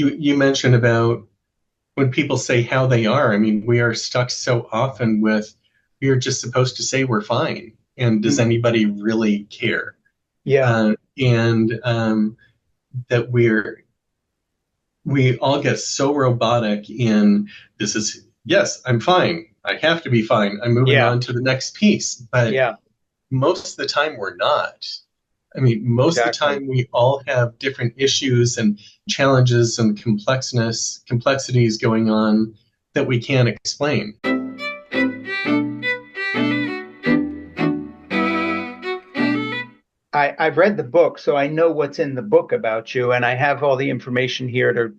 You mentioned about when people say how they are. I mean, we are stuck so often with we are just supposed to say we're fine, and does Mm. anybody really care? Yeah. And that we all get so robotic in this is yes, I'm fine. I have to be fine. I'm moving Yeah. on to the next piece. But Yeah. most of the time we're not. I mean, most of the Exactly. time we all have different issues and challenges and complexities going on that we can't explain. I've read the book, so I know what's in the book about you, and I have all the information here to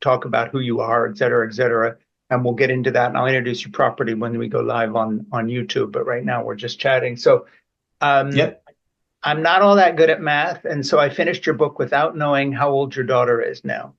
talk about who you are, et cetera, et cetera. And we'll get into that, and I'll introduce you properly when we go live on YouTube. But right now we're just chatting. So um, Yep. I'm not all that good at math, and so I finished your book without knowing how old your daughter is now.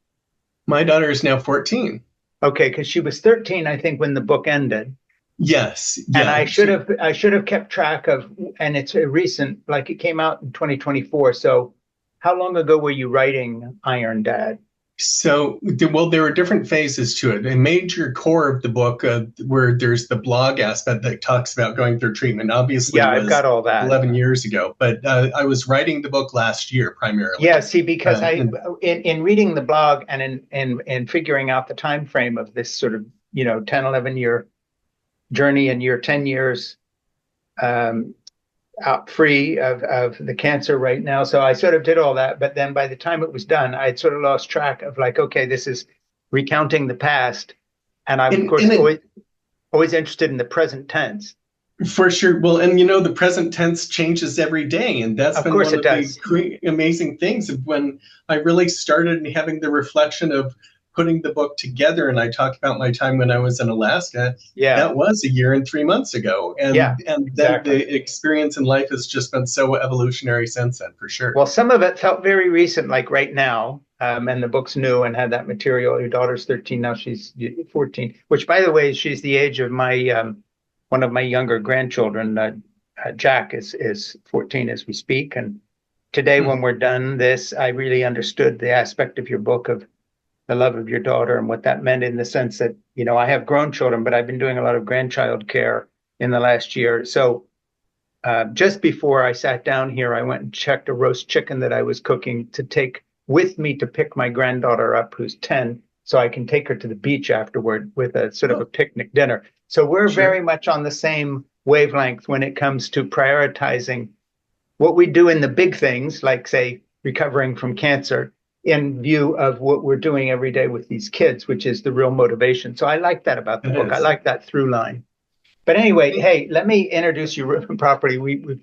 My daughter is now 14. Okay, because she was 13, I think, when the book ended. Yes. And Yeah. She, I should have kept track of, and it's a recent, like it came out in 2024. So how long ago were you writing Iron Dad? So, well, there were different phases to it. A major core of the book, where there's the blog aspect that talks about going through treatment, obviously Yeah, I've was got all that. 11 years ago. But I was writing the book last year Yeah, primarily. see, because And in reading the blog and in figuring out the time frame of this sort of, 10, 11 year journey, and you're 10 years um, out free of the cancer right now. So I sort of did all that. But then by the time it was done, I'd sort of lost track of like, okay, this is recounting the past. And I'm, of course, and it always interested in the present tense. for sure. Well, and the present tense changes every day, and that's Of been course one it of the does. amazing things of when I really started having the reflection of putting the book together. And I talk about my time when I was in Alaska. Yeah. That was a year and 3 months ago, Yeah, and then exactly. the experience in life has just been so evolutionary since then, for sure. Well, some of it felt very recent, like right now. And the book's new and had that material. Your daughter's 13 now; she's 14. Which, by the way, she's the age of my one of my younger grandchildren. Jack is 14 as we speak. And today, Hmm. when we're done this, I really understood the aspect of your book of the love of your daughter and what that meant in the sense that, I have grown children, but I've been doing a lot of grandchild care in the last year. So just before I sat down here, I went and checked a roast chicken that I was cooking to take with me to pick my granddaughter up, who's 10, so I can take her to the beach afterward with a sort of a Oh, picnic dinner. So we're very sure. much on the same wavelength when it comes to prioritizing what we do in the big things, like, say, recovering from cancer, in view of what we're doing every day with these kids, which is the real motivation. So I like that about the It book. I is. like that through line. But anyway, hey, let me introduce you properly.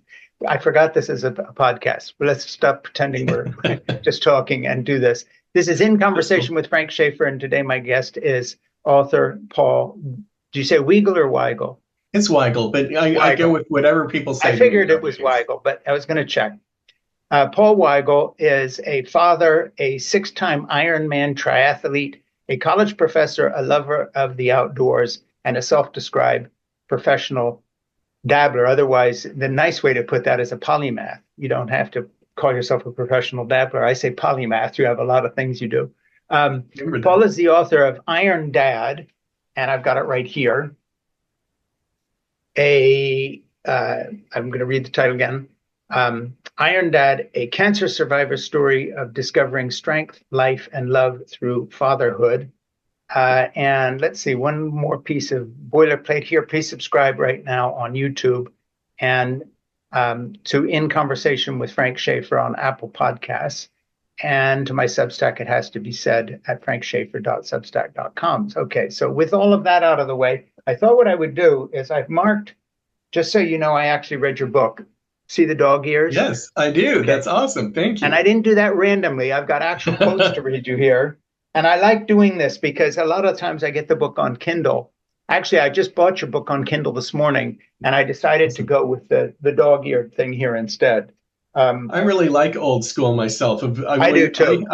I forgot this is a podcast, but let's stop pretending we're just talking and do this. This is In That's cool. Conversation with Frank Schaeffer, and today my guest is author Paul. Do you say Weigel or Weigel? It's Weigel, but I go Weigel. with whatever people I say to me figured it was nowadays. Weigel, but I was going to check. Paul Weigel is a father, a six-time Ironman triathlete, a college professor, a lover of the outdoors, and a self-described professional dabbler. Otherwise, the nice way to put that is a polymath. You don't have to call yourself a professional dabbler. I say polymath. You have a lot of things you do. Um, Remember Paul that. is the author of Iron Dad, and I've got it right here. A I'm going to read the title again. Iron Dad, a cancer survivor's story of discovering strength, life, and love through fatherhood. And let's see, one more piece of boilerplate here. Please subscribe right now on YouTube and to In Conversation with Frank Schaeffer on Apple Podcasts. And to my Substack, it has to be said at frankschaeffer.substack.com. Okay, so with all of that out of the way, I thought what I would do is I've marked, just so you know, I actually read your book. See the dog ears? Yes, I do. Okay. That's awesome. Thank And I you. didn't do that randomly. I've got actual quotes to read you here. And I like doing this because a lot of times I get the book on Kindle. Actually, I just bought your book on Kindle this morning, and I decided to Awesome. go with the dog-eared thing here instead. Um, I really like old school myself. I do too.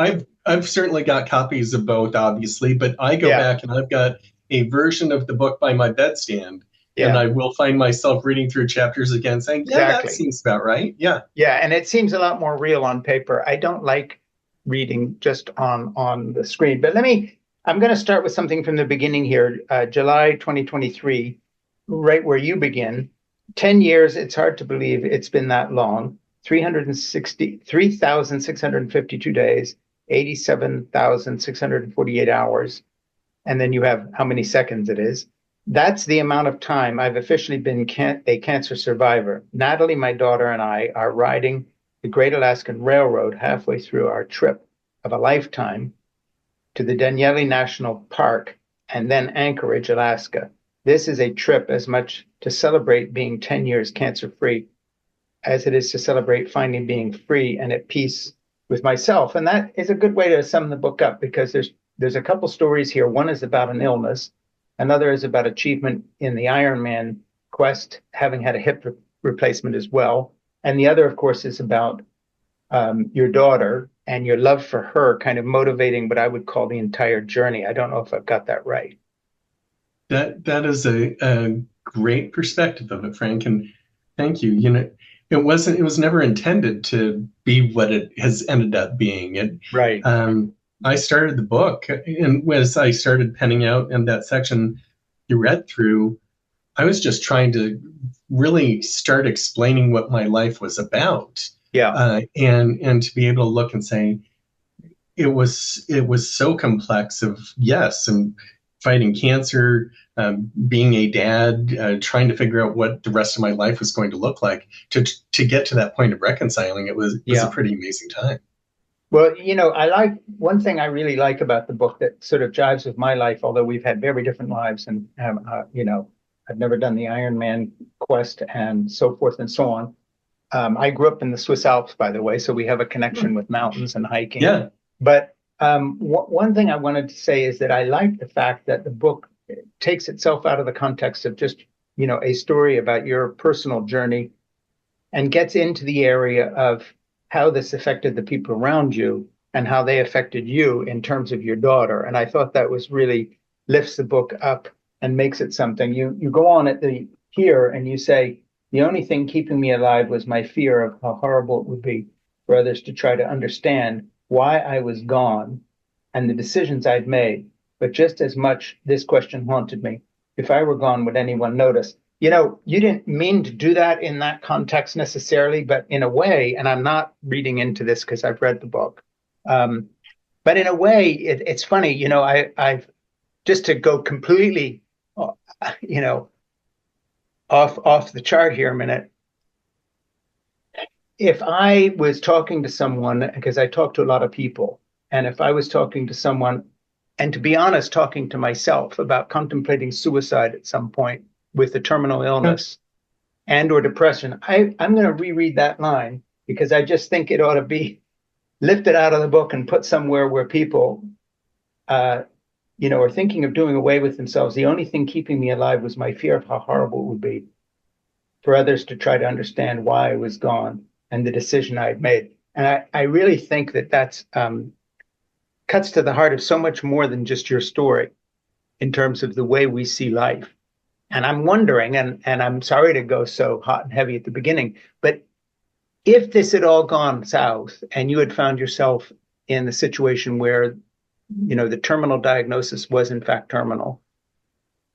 I've certainly got copies of both, obviously, but I go Yeah, back and I've got a version of the book by my bedstand, and yeah, I will find myself reading through chapters again, saying, "Yeah, that exactly. seems about right." Yeah. Yeah, and it seems a lot more real on paper. I don't like reading just on the screen. But I'm going to start with something from the beginning here, July 2023, right where you begin. 10 years, it's hard to believe it's been that long. 3,652 days, 87,648 hours. And then you have how many seconds it is. That's the amount of time I've officially been a cancer survivor. Natalie, my daughter, and I are riding the Great Alaskan Railroad halfway through our trip of a lifetime to the Danieli National Park and then Anchorage, Alaska. This is a trip as much to celebrate being 10 years cancer free as it is to celebrate finally being free and at peace with myself. And that is a good way to sum the book up because there's a couple stories here. One is about an illness, another is about achievement in the Ironman quest, having had a hip replacement as well. And the other, of course, is about your daughter and your love for her kind of motivating what I would call the entire journey. I don't know if I've got that right. That is a great perspective of it, Frank, and thank you. You know, it was never intended to be what it has ended up being. Right. I started the book, and as I started penning out in that section you read through, I was just trying to really start explaining what my life was about, Yeah. and to be able to look and say it was so complex of yes, and fighting cancer, being a dad, trying to figure out what the rest of my life was going to look like to get to that point of reconciling. It was a Yeah. pretty amazing time. Well, I like one thing I really like about the book that sort of jives with my life, although we've had very different lives and, I've never done the Ironman quest and so forth and so on. I grew up in the Swiss Alps, by the way, so we have a connection with mountains and hiking. Yeah. But one thing I wanted to say is that I like the fact that the book takes itself out of the context of just, a story about your personal journey and gets into the area of how this affected the people around you and how they affected you in terms of your daughter. And I thought that was really lifts the book up and makes it something. You go on at the here and you say, the only thing keeping me alive was my fear of how horrible it would be for others to try to understand why I was gone and the decisions I'd made. But just as much, this question haunted me. If I were gone, would anyone notice? You didn't mean to do that in that context necessarily, but in a way, and I'm not reading into this because I've read the book, but in a way, it's funny. I've just to go completely, you know, off the chart here a minute. If I was talking to someone, because I talk to a lot of people, and if I was talking to someone, and to be honest, talking to myself about contemplating suicide at some point with a terminal illness and or depression, I'm going to reread that line because I just think it ought to be lifted out of the book and put somewhere where people, are thinking of doing away with themselves. The only thing keeping me alive was my fear of how horrible it would be for others to try to understand why I was gone and the decision I had made. And I really think that that's cuts to the heart of so much more than just your story in terms of the way we see life. And I'm wondering, and I'm sorry to go so hot and heavy at the beginning, but if this had all gone south and you had found yourself in the situation where, the terminal diagnosis was in fact terminal,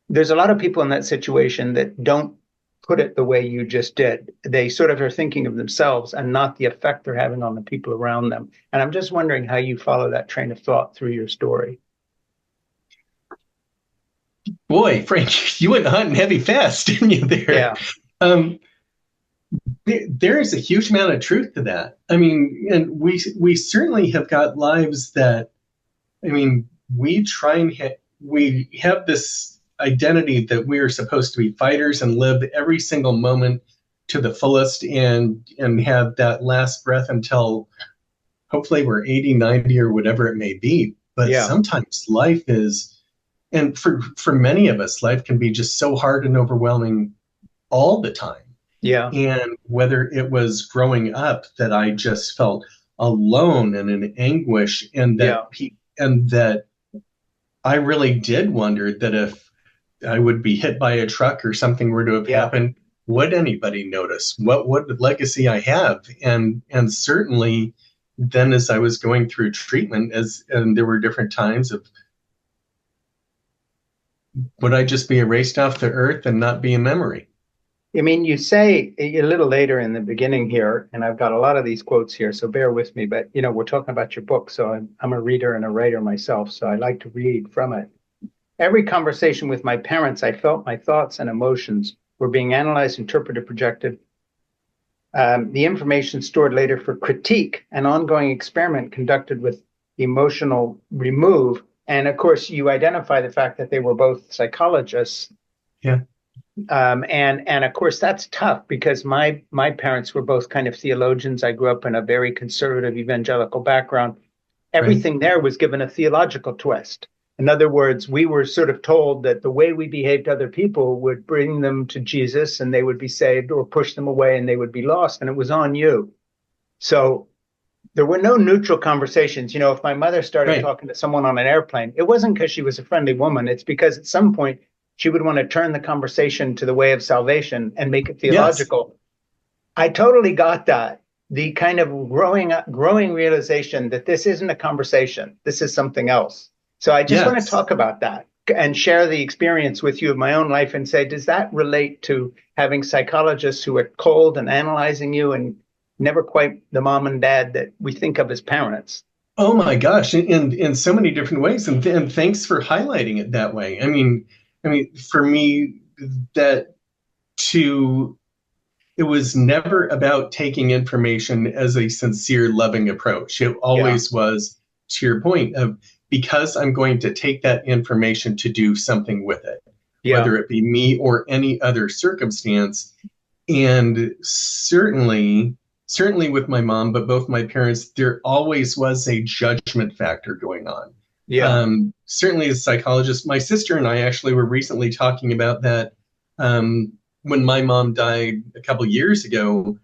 there's a lot of people in that situation that don't put it the way you just did. They sort of are thinking of themselves and not the effect they're having on the people around them. And I'm just wondering how you follow that train of thought through your story. Boy, Frank, you went hot and heavy fast, didn't you there? Yeah. Um, there is a huge amount of truth to that. I mean, and we certainly have got lives that, I mean, we try and we have this identity that we are supposed to be fighters and live every single moment to the fullest and have that last breath until hopefully we're 80, 90 or whatever it may be. But Yeah. sometimes life is, and for many of us, life can be just so hard and overwhelming all the time. Yeah. And whether it was growing up that I just felt alone and in anguish, and that and that I really did wonder that if I would be hit by a truck or something were to have happened, would anybody notice? What legacy I have? And certainly then as I was going through treatment, and there were different times of, would I just be erased off the earth and not be a memory? I mean, you say a little later in the beginning here, and I've got a lot of these quotes here, so bear with me. But we're talking about your book, so I'm a reader and a writer myself, so I like to read from it. Every conversation with my parents, I felt my thoughts and emotions were being analyzed, interpreted, projected. The information stored later for critique, an ongoing experiment conducted with emotional remove. And of course, you identify the fact that they were both psychologists. Yeah. And of course that's tough because my parents were both kind of theologians. I grew up in a very conservative evangelical background. Right. Everything there was given a theological twist. In other words, we were sort of told that the way we behaved to other people would bring them to Jesus and they would be saved, or push them away and they would be lost, and it was on you. So there were no neutral conversations. If my mother started Right. talking to someone on an airplane, it wasn't because she was a friendly woman. It's because at some point she would want to turn the conversation to the way of salvation and make it Yes. theological. I totally got that. The kind of growing realization that this isn't a conversation, this is something else. So I just want to Yes. talk about that and share the experience with you of my own life and say, does that relate to having psychologists who are cold and analyzing you and never quite the mom and dad that we think of as parents? Oh my gosh, in so many different ways, and thanks for highlighting it that way. I mean, for me, that to it was never about taking information as a sincere, loving approach. It Yeah, always was, to your point, of because I'm going to take that information to do something with it, yeah, whether it be me or any other circumstance. And certainly with my mom, but both my parents, there always was a judgment factor going on. yeah, Certainly as a psychologist, my sister and I actually were recently talking about that, when my mom died a couple years ago,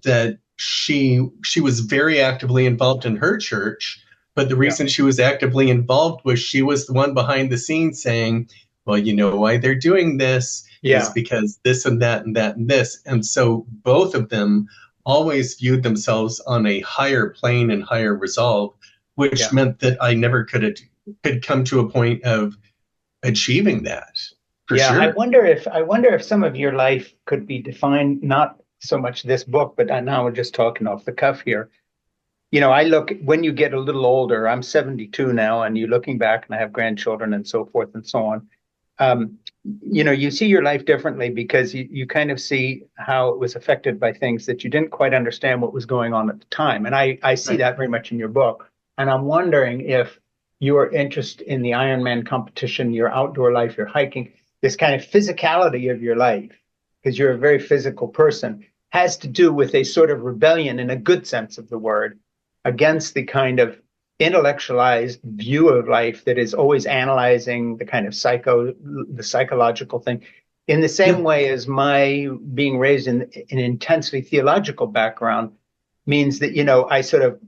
that she was very actively involved in her church, but the yeah, reason she was actively involved was she was the one behind the scenes saying, well, you know why they're doing this is yeah, because this and that and that and this. And so both of them always viewed themselves on a higher plane and higher resolve, which yeah. meant that I never could come to a point of achieving that, for Yeah, I sure. wonder if I wonder if some of your life could be defined, not so much this book, but now we're just talking off the cuff here. I look when you get a little older, I'm 72 now, and you're looking back, and I have grandchildren and so forth and so on. Um, you see your life differently because you kind of see how it was affected by things that you didn't quite understand what was going on at the time. And I see Right. that very much in your book. And I'm wondering if your interest in the Ironman competition, your outdoor life, your hiking, this kind of physicality of your life, because you're a very physical person, has to do with a sort of rebellion in a good sense of the word against the kind of intellectualized view of life that is always analyzing the psychological thing. In the Yeah. same way as my being raised in an intensely theological background means that, I sort of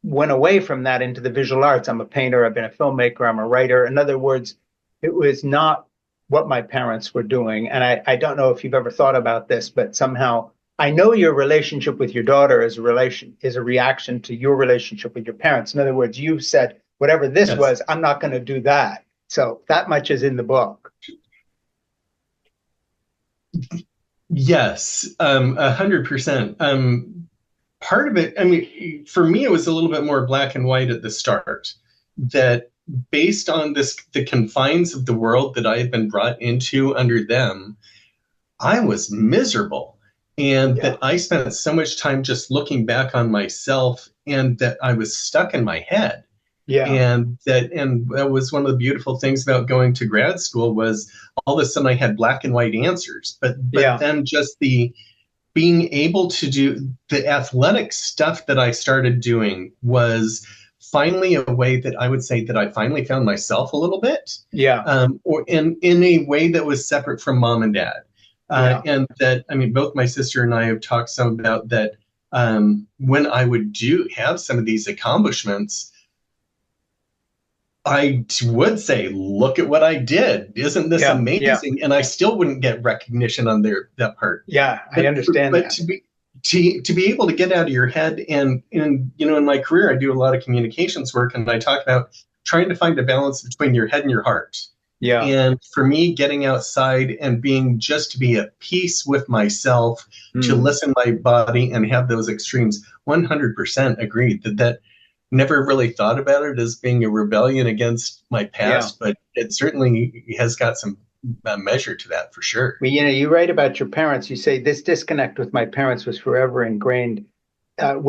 went away from that into the visual arts. I'm a painter, I've been a filmmaker, I'm a writer. In other words, it was not what my parents were doing. And I don't know if you've ever thought about this, but somehow I know your relationship with your daughter is a reaction to your relationship with your parents. In other words, you said, whatever this Yes. was, I'm not going to do that. So that much is in the book. Yes. 100%. Part of it, I mean, for me, it was a little bit more black and white at the start. That based on the confines of the world that I had been brought into under them, I was miserable. And Yeah. that I spent so much time just looking back on myself, and that I was stuck in my head. Yeah. And that was one of the beautiful things about going to grad school was all of a sudden I had black and white answers. But Yeah. then just the being able to do the athletic stuff that I started doing was finally a way that I would say that I finally found myself a little bit, Yeah. or in a way that was separate from mom and dad. Yeah. And that, I mean, both my sister and I have talked some about that. When I would do have some of these accomplishments, I would say, look at what I did. Isn't this Yeah. amazing? And I still wouldn't get recognition on that part. Yeah. I But understand but that. to be able to get out of your head. And in my career I do a lot of communications work, and I talk about trying to find a balance between your head and your heart. Yeah. And for me, getting outside and being just to be at peace with myself, to Mm. listen to my body and have those extremes, 100% agreed that never really thought about it as being a rebellion against my Yeah. past, but it certainly has got some measure to that for sure. Well, you write about your parents. You say this disconnect with my parents was forever ingrained, no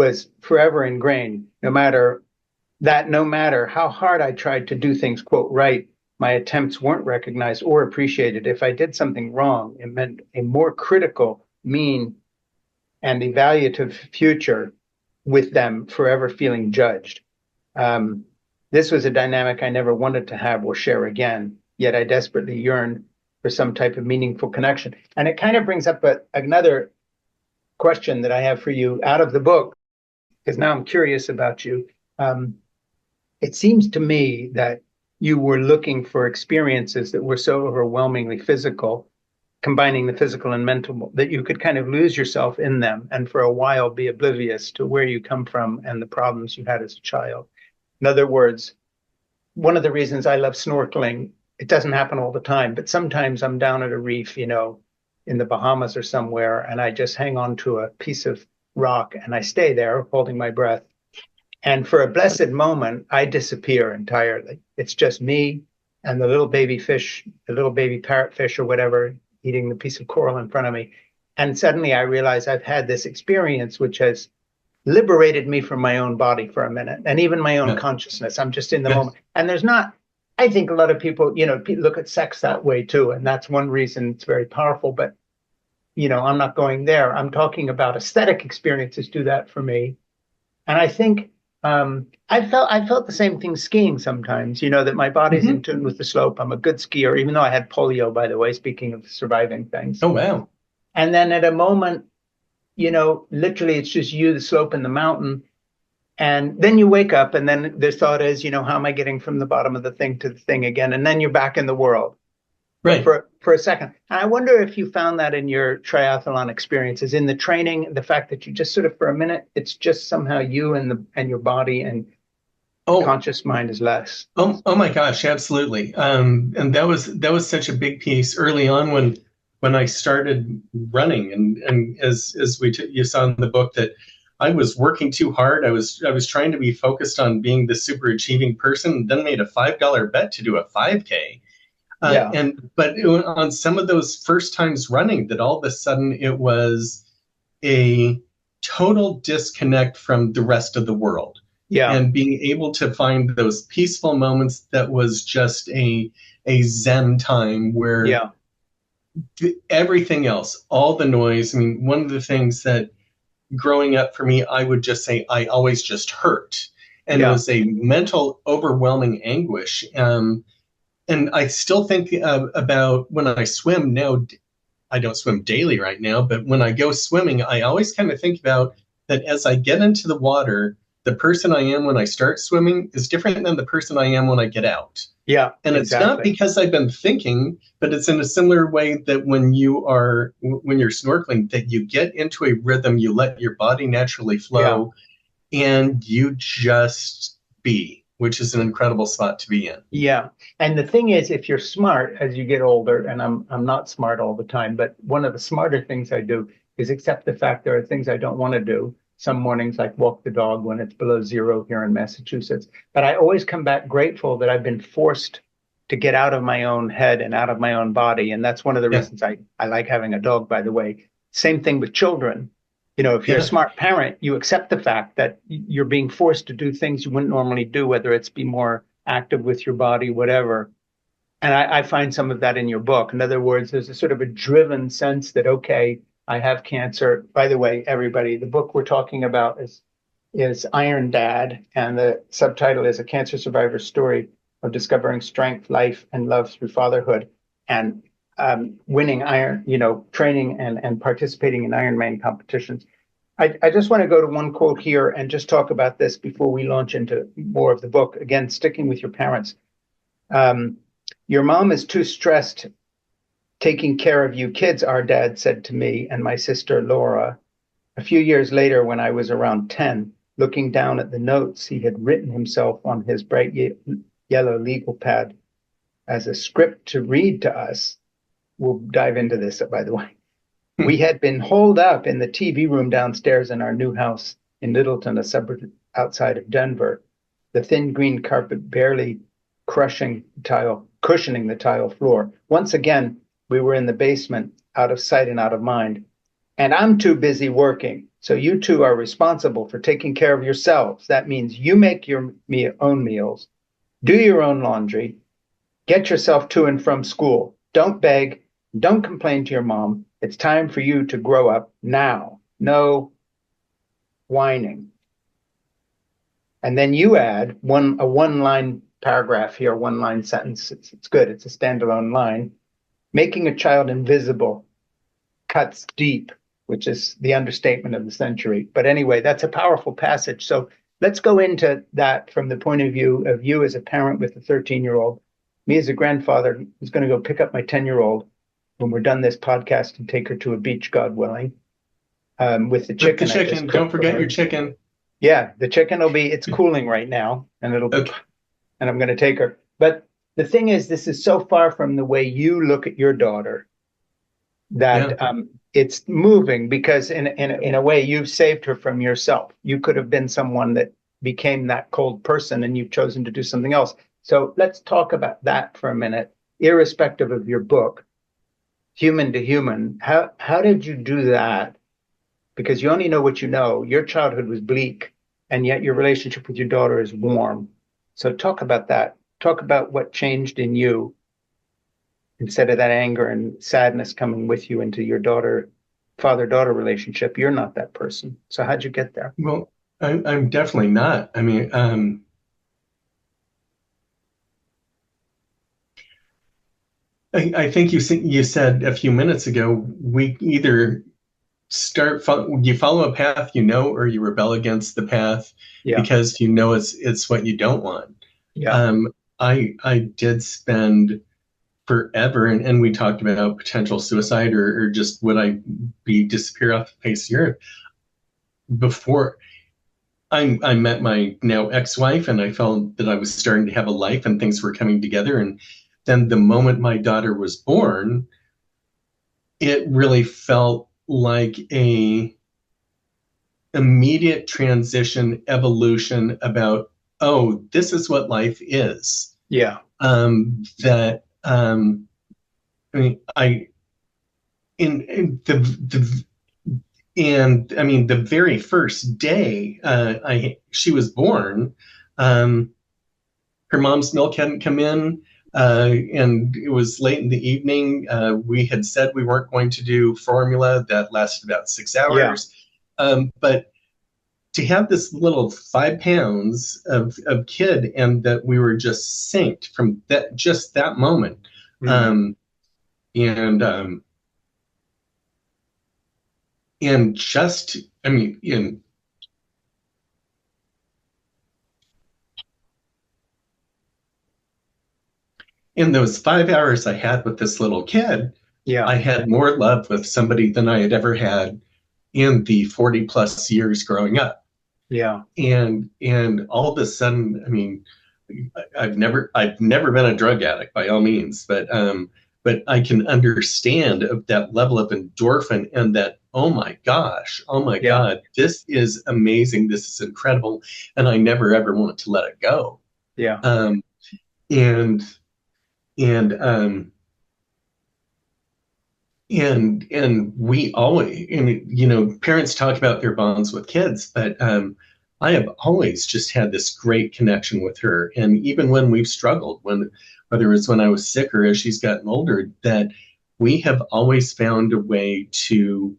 matter how hard I tried to do things, quote, right, my attempts weren't recognized or appreciated. If I did something wrong, it meant a more critical, mean, and evaluative future with them forever feeling judged. Um, this was a dynamic I never wanted to have or share again, yet I desperately yearned for some type of meaningful connection. And it kind of brings up another question that I have for you out of the book, because now I'm curious about you. Um, it seems to me that you were looking for experiences that were so overwhelmingly physical, combining the physical and mental, that you could kind of lose yourself in them and for a while be oblivious to where you come from and the problems you had as a child. In other words, one of the reasons I love snorkeling, it doesn't happen all the time, but sometimes I'm down at a reef, in the Bahamas or somewhere, and I just hang on to a piece of rock and I stay there holding my breath. And for a blessed moment, I disappear entirely. It's just me and the little baby fish, the little baby parrotfish or whatever, eating the piece of coral in front of me. And suddenly I realize I've had this experience which has liberated me from my own body for a minute and even my own Yeah. consciousness. I'm just in the Yeah. moment. And there's not, I think a lot of people, look at sex that way too. And that's one reason it's very powerful. But, I'm not going there. I'm talking about aesthetic experiences do that for me. And I think I felt the same thing skiing sometimes, that my body's in Mm-hmm. tune with the slope. I'm a good skier, even though I had polio, by the way, speaking of surviving things. Oh, wow. And then at a moment, literally it's just you, the slope, and the mountain. And then you wake up, and then the thought is, how am I getting from the bottom of the thing to the thing again? And then you're back in the world. But Right. for a second, and I wonder if you found that in your triathlon experiences, in the training, the fact that you just sort of for a minute, it's just somehow you and your body and Oh, conscious mind is less. oh my gosh, absolutely. And that was such a big piece early on when I started running, and as you saw in the book, that I was working too hard. I was trying to be focused on being the super achieving person, then made a $5 bet to do a 5K. Yeah, But on some of those first times running, that all of a sudden it was a total disconnect from the rest of the world, yeah, and being able to find those peaceful moments, that was just a zen time where yeah, everything else, all the noise. I mean, one of the things that growing up for me, I would just say I always just hurt, and it yeah, was a mental overwhelming anguish. And I still think about when I swim now. I don't swim daily right now, but when I go swimming, I always kind of think about that as I get into the water, the person I am when I start swimming is different than the person I am when I get out. yeah, And it's not exactly. because I've been thinking, but it's in a similar way that when you're snorkeling, that you get into a rhythm, you let your body naturally Yeah. flow, and you just be, which is an incredible spot to be in. Yeah. And the thing is, if you're smart as you get older, and I'm not smart all the time, but one of the smarter things I do is accept the fact there are things I don't want to do. Some mornings, like walk the dog when it's below zero here in Massachusetts. But I always come back grateful that I've been forced to get out of my own head and out of my own body. And that's one of the Yeah, reasons I like having a dog, by the way. Same thing with children. If you're a yeah, smart parent, you accept the fact that you're being forced to do things you wouldn't normally do, whether it's be more active with your body, whatever. And I find some of that in your book. In other words, there's a sort of a driven sense that, okay, I have cancer. By the way, everybody, the book we're talking about is Iron Dad, and the subtitle is A Cancer Survivor's Story of Discovering Strength, Life, and Love Through Fatherhood, and winning iron, training and participating in Ironman competitions. I just want to go to one quote here and just talk about this before we launch into more of the book. Again, sticking with your parents. Um, your mom is too stressed taking care of you kids, our dad said to me and my sister Laura. A few years later, when I was around 10, looking down at the notes he had written himself on his bright yellow legal pad as a script to read to us. We'll dive into this, by the way. We had been holed up in the TV room downstairs in our new house in Littleton, a suburb outside of Denver, the thin green carpet barely cushioning the tile floor. Once again, we were in the basement, out of sight and out of mind. And I'm too busy working, so you two are responsible for taking care of yourselves. That means you make your own meals, do your own laundry, get yourself to and from school. Don't beg, don't complain to your mom. It's time for you to grow up now. No whining. And then you add a one-line paragraph here, one-line sentence. It's good. It's a standalone line. Making a child invisible cuts deep, which is the understatement of the century. But anyway, that's a powerful passage. So let's go into that from the point of view of you as a parent with a 13-year-old, me as a grandfather who's going to go pick up my 10-year-old when we're done this podcast and take her to a beach, God willing, with the chicken. The chicken. Don't forget your chicken. Yeah, the chicken it's cooling right now, and Okay. and I'm going to take her. But the thing is, this is so far from the way you look at your daughter that it's moving, because in a way you've saved her from yourself. You could have been someone that became that cold person, and you've chosen to do something else. So let's talk about that for a minute, irrespective of your book, Human to Human. How did you do that? Because you only know what you know. Your childhood was bleak, and yet your relationship with your daughter is warm. So talk about that. Talk about what changed in you instead of that anger and sadness coming with you into your father-daughter relationship. You're not that person. So how'd you get there? Well, I'm definitely not. I mean, I think you said a few minutes ago, we either you follow a path you know, or you rebel against the path because you know it's what you don't want. Yeah. I did spend forever, and we talked about potential suicide, or just would I disappear off the face of the earth before I met my now ex-wife, and I felt that I was starting to have a life and things were coming together. And then the moment my daughter was born, it really felt like a immediate transition evolution about, oh, this is what life is. Yeah. That I mean, in the and I mean, the very first day she was born, her mom's milk hadn't come in, and it was late in the evening. We had said we weren't going to do formula. That lasted about 6 hours. But to have this little 5 pounds of kid, and that we were just synced from that moment. And just, I mean, in those 5 hours I had with this little kid, I had more love with somebody than I had ever had in the 40 plus years growing up. Yeah. And all of a sudden, I mean, I've never been a drug addict by all means, but I can understand that level of endorphin, and that, oh my God, this is amazing. This is incredible. And I never ever want to let it go. Yeah. And we always, parents talk about their bonds with kids, but I have always just had this great connection with her. And even when we've struggled, whether it's when I was sick or as she's gotten older, that we have always found a way to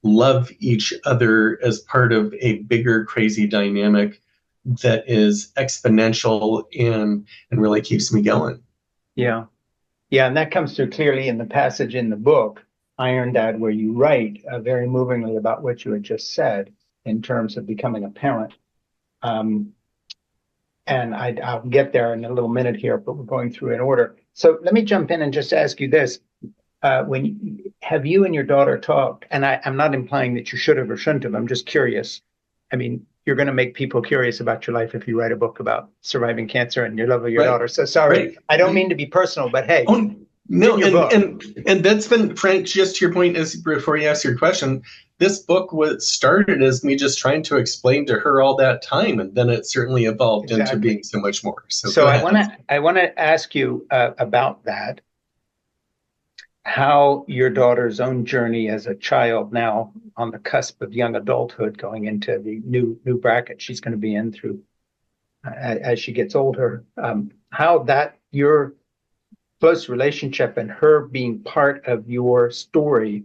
love each other as part of a bigger, crazy dynamic that is exponential and really keeps me going. Yeah. Yeah. And that comes through clearly in the passage in the book, Iron Dad, where you write very movingly about what you had just said in terms of becoming a parent. And I'll get there in a little minute here, but we're going through in order. So let me jump in and just ask you this. When have you and your daughter talked? And I'm not implying that you should have or shouldn't have. I'm just curious. I mean, you're going to make people curious about your life if you write a book about surviving cancer and your love of your Right, daughter. So sorry, right. I don't mean to be personal, but hey, Oh it's in no, your book. and that's been Frank. Just to your point, as before you ask your question, this book was started as me just trying to explain to her all that time, and then it certainly evolved into Exactly. being so much more. So So go ahead. I want to ask you about that, how your daughter's own journey as a child, now on the cusp of young adulthood, going into the new bracket she's going to be in through as she gets older, how that your close relationship and her being part of your story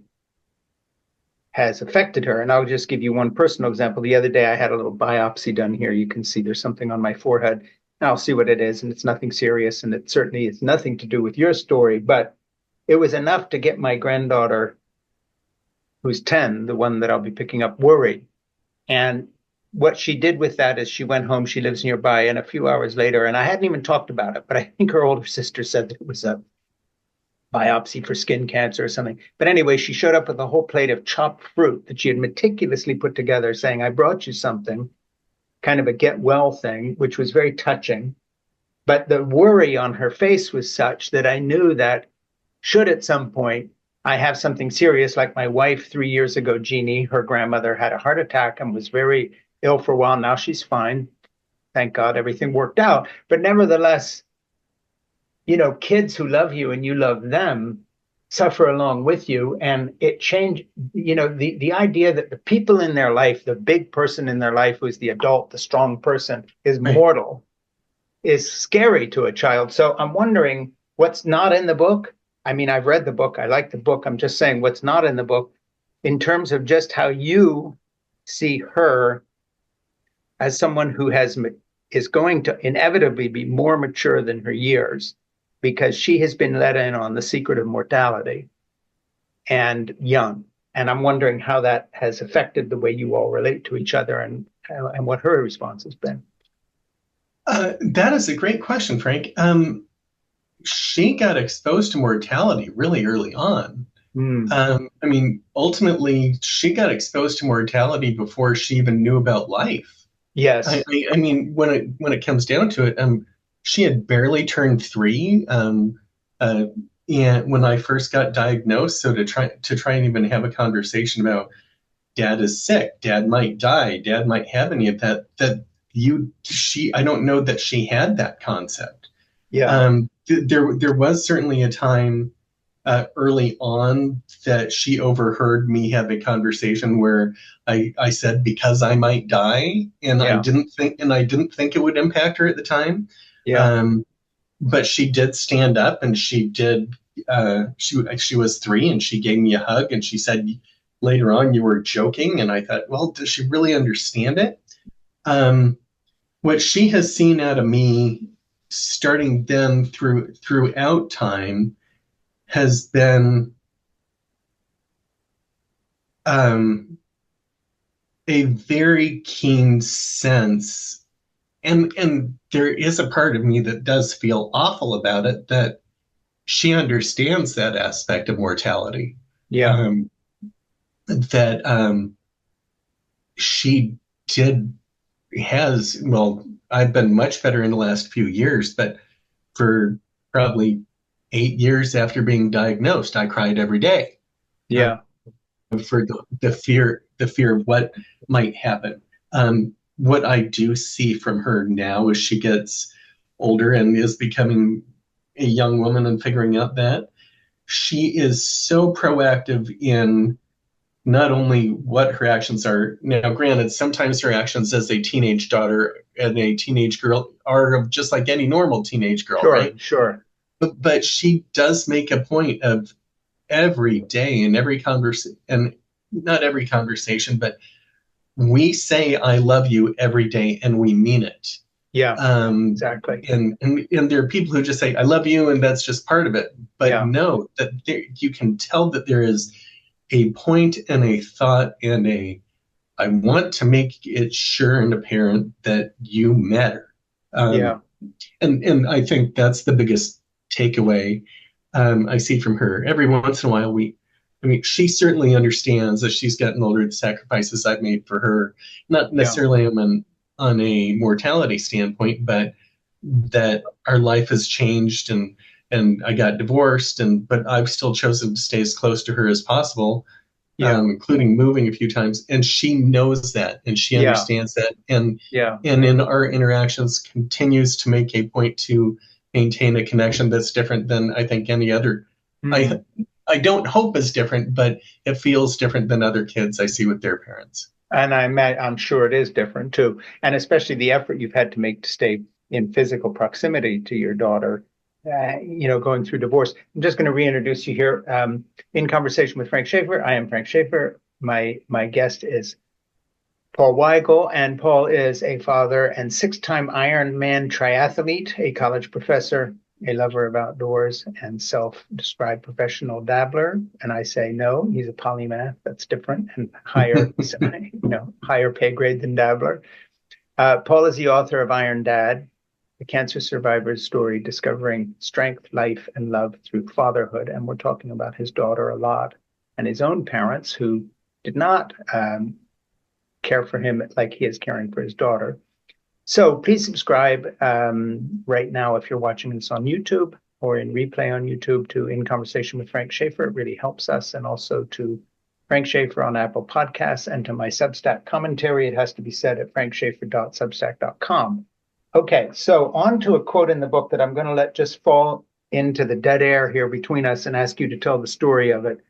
has affected her. And I'll just give you one personal example. The other day, I had a little biopsy done here. You can see there's something on my forehead. And I'll see what it is, and it's nothing serious, and it certainly is nothing to do with your story, but it was enough to get my granddaughter, who's 10, the one that I'll be picking up, worried. And what she did with that is she went home, she lives nearby, and a few hours later, and I hadn't even talked about it, but I think her older sister said that it was a biopsy for skin cancer or something. But anyway, she showed up with a whole plate of chopped fruit that she had meticulously put together, saying, I brought you something, kind of a get well thing, which was very touching. But the worry on her face was such that I knew that should at some point I have something serious, like my wife 3 years ago, Jeannie, her grandmother had a heart attack and was very ill for a while. Now she's fine. Thank God everything worked out. But nevertheless, kids who love you and you love them suffer along with you. And it changed, the idea that the people in their life, the big person in their life who's the adult, the strong person, is Right. mortal is scary to a child. So I'm wondering what's not in the book. I mean, I've read the book, I like the book. I'm just saying what's not in the book in terms of just how you see her as someone who is going to inevitably be more mature than her years because she has been let in on the secret of mortality and young. And I'm wondering how that has affected the way you all relate to each other and what her response has been. That is a great question, Frank. She got exposed to mortality really early on. Mm. I mean, ultimately, she got exposed to mortality before she even knew about life. Yes. I mean, when it comes down to it, she had barely turned 3, uh, and when I first got diagnosed, so to try and even have a conversation about Dad is sick, Dad might die, Dad might have any of that, I don't know that she had that concept. Yeah. There was certainly a time early on that she overheard me have a conversation where I said because I might die, and Yeah. I didn't think it would impact her at the time. Yeah. Um, but she did stand up, and she did. She was 3, and she gave me a hug, and she said later on you were joking, and I thought, well, does she really understand it? Um, what she has seen out of me starting then throughout time has been um, a very keen sense, and there is a part of me that does feel awful about it, that she understands that aspect of mortality. Yeah. Um, that she did has well, I've been much better in the last few years, but for probably 8 years after being diagnosed, I cried every day. Uh, Yeah. for the fear of what might happen. What I do see from her now as she gets older and is becoming a young woman and figuring out that she is so proactive in not only what her actions are. Now, granted, sometimes her actions as a teenage daughter and a teenage girl are just like any normal teenage girl, Sure. right? Sure. But she does make a point of every day in every conversation, and not every conversation, but we say I love you every day and we mean it. Yeah. Um, Exactly. and there are people who just say I love you and that's just part of it. But Yeah. no, that you can tell that there is a point and a thought and a I want to make it sure and apparent that you matter. Um, Yeah. and I think that's the biggest takeaway I see from her. Every once in a while, I mean, she certainly understands as she's gotten older the sacrifices I've made for her, not Yeah. necessarily on a mortality standpoint, but that our life has changed and I got divorced but I've still chosen to stay as close to her as possible, Yeah. including moving a few times, and she knows that and she Yeah. understands that, Yeah. and in our interactions continues to make a point to maintain a connection that's different than I think any other. I Mm. I don't hope is different, but it feels different than other kids I see with their parents. And I'm sure it is different too. And especially the effort you've had to make to stay in physical proximity to your daughter, going through divorce. I'm just going to reintroduce you here. In conversation with Frank Schaeffer, I am Frank Schaeffer. My guest is Paul Weigel, and Paul is a father and six-time Ironman triathlete, a college professor, a lover of outdoors, and self-described professional dabbler. And I say no, he's a polymath. That's different and higher, higher pay grade than dabbler. Paul is the author of Iron Dad, the cancer survivor's story, discovering strength, life, and love through fatherhood. And we're talking about his daughter a lot and his own parents who did not care for him like he is caring for his daughter. So please subscribe right now if you're watching this on YouTube or in replay on YouTube to In Conversation with Frank Schaeffer. It really helps us. And also to Frank Schaeffer on Apple Podcasts and to my Substack commentary. It has to be said at frankschaeffer.substack.com. Okay, so on to a quote in the book that I'm going to let just fall into the dead air here between us and ask you to tell the story of it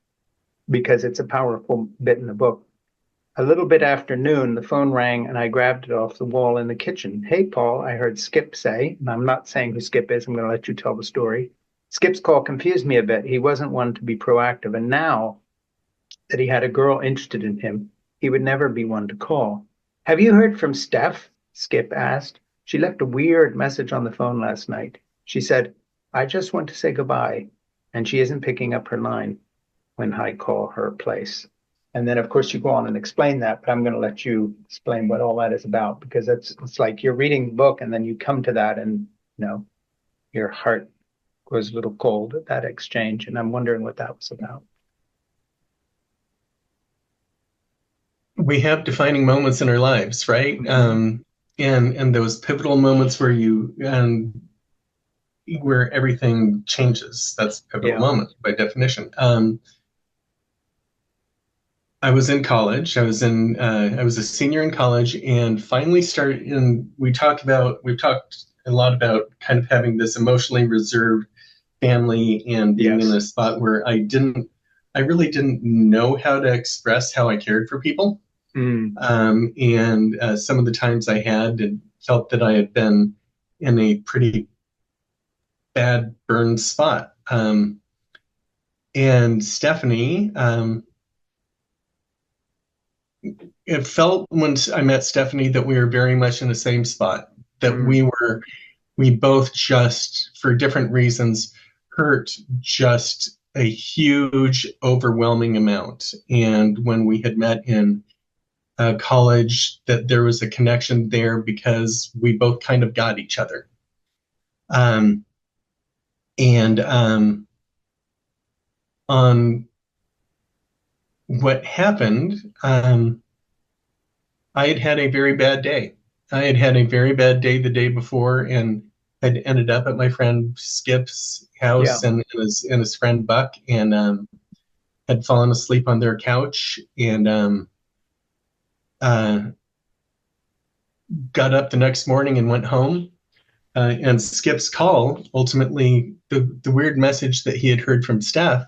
because it's a powerful bit in the book. A little bit after noon, the phone rang and I grabbed it off the wall in the kitchen. Hey, Paul, I heard Skip say, and I'm not saying who Skip is. I'm going to let you tell the story. Skip's call confused me a bit. He wasn't one to be proactive. And now that he had a girl interested in him, he would never be one to call. Have you heard from Steph? Skip asked. She left a weird message on the phone last night. She said, I just want to say goodbye. And she isn't picking up her line when I call her place. And then, of course, you go on and explain that, but I'm going to let you explain what all that is about because it's like you're reading the book and then you come to that and, your heart goes a little cold at that exchange. And I'm wondering what that was about. We have defining moments in our lives, right? Mm-hmm. And those pivotal moments where everything changes. That's a pivotal Yeah. moment by definition. I was in college. I was a senior in college, and finally started. And we've talked a lot about kind of having this emotionally reserved family and being in Yes. a spot where I really didn't know how to express how I cared for people. Mm. And some of the times I had and felt that I had been in a pretty bad burned spot. And Stephanie, it felt when I met Stephanie that we were very much in the same spot, that Mm. we both just, for different reasons, hurt just a huge, overwhelming amount. And when we had met in college, that there was a connection there because we both kind of got each other. And on what happened, I had had a very bad day. I had had a very bad day the day before and had ended up at my friend Skip's Yeah. house and his friend Buck and had fallen asleep on their couch and got up the next morning and went home. And Skip's call, ultimately, the weird message that he had heard from Steph,